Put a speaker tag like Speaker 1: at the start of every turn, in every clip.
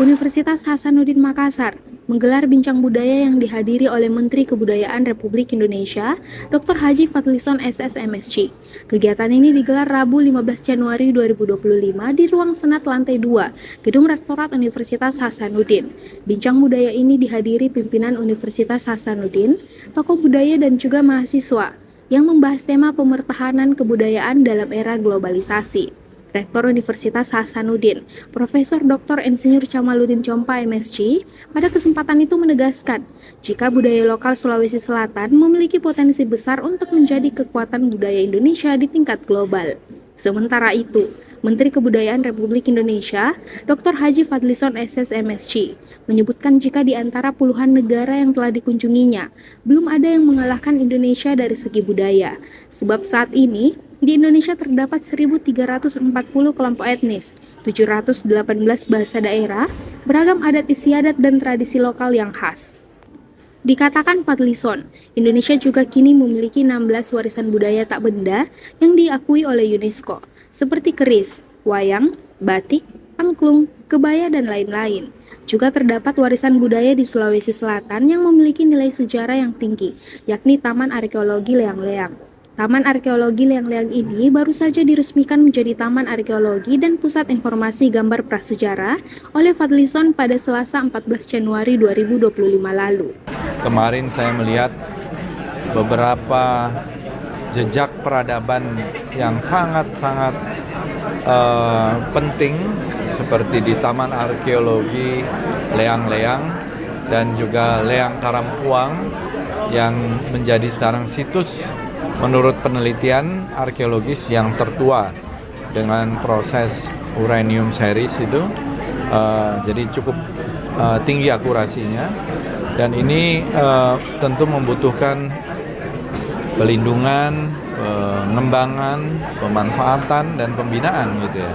Speaker 1: Universitas Hasanuddin Makassar menggelar bincang budaya yang dihadiri oleh Menteri Kebudayaan Republik Indonesia, Dr. Haji Fadlizon SSMSC. Kegiatan ini digelar Rabu 15 Januari 2025 di Ruang Senat Lantai 2, Gedung Rektorat Universitas Hasanuddin. Bincang budaya ini dihadiri pimpinan Universitas Hasanuddin, tokoh budaya dan juga mahasiswa yang membahas tema pemertahanan kebudayaan dalam era globalisasi. Rektor Universitas Hasanuddin, Profesor Dr. Insinyur Jamaluddin Chompa MSc, pada kesempatan itu menegaskan, jika budaya lokal Sulawesi Selatan memiliki potensi besar untuk menjadi kekuatan budaya Indonesia di tingkat global. Sementara itu, Menteri Kebudayaan Republik Indonesia, Dr. Haji Fadlizon SSMSC, menyebutkan jika di antara puluhan negara yang telah dikunjunginya, belum ada yang mengalahkan Indonesia dari segi budaya. Sebab saat ini, di Indonesia terdapat 1.340 kelompok etnis, 718 bahasa daerah, beragam adat istiadat dan tradisi lokal yang khas. Dikatakan Fadlizon, Indonesia juga kini memiliki 16 warisan budaya tak benda yang diakui oleh UNESCO, seperti keris, wayang, batik, angklung, kebaya, dan lain-lain. Juga terdapat warisan budaya di Sulawesi Selatan yang memiliki nilai sejarah yang tinggi, yakni Taman Arkeologi Leang-Leang. Taman Arkeologi Leang-Leang ini baru saja diresmikan menjadi Taman Arkeologi dan Pusat Informasi Gambar Prasejarah oleh Fadlizon pada Selasa 14 Januari 2025 lalu.
Speaker 2: Kemarin saya melihat beberapa jejak peradaban yang sangat-sangat penting seperti di Taman Arkeologi Leang-Leang dan juga Leang Karampuang yang menjadi sekarang situs menurut penelitian arkeologis yang tertua dengan proses uranium series itu, jadi cukup tinggi akurasinya, dan ini tentu membutuhkan pelindungan, pengembangan, pemanfaatan, dan pembinaan gitu ya.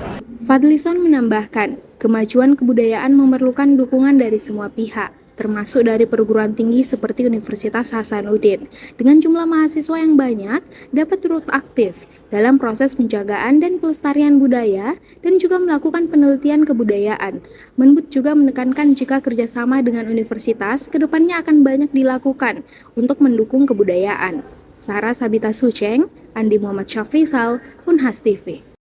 Speaker 1: Fadlizon menambahkan, kemajuan kebudayaan memerlukan dukungan dari semua pihak, termasuk dari perguruan tinggi seperti Universitas Hasanuddin. Dengan jumlah mahasiswa yang banyak, dapat turut aktif dalam proses penjagaan dan pelestarian budaya dan juga melakukan penelitian kebudayaan. Menbud juga menekankan jika kerjasama dengan universitas kedepannya akan banyak dilakukan untuk mendukung kebudayaan. Sarah Sabita Suceng, Andi Muhammad Syafrizal, Unhas TV.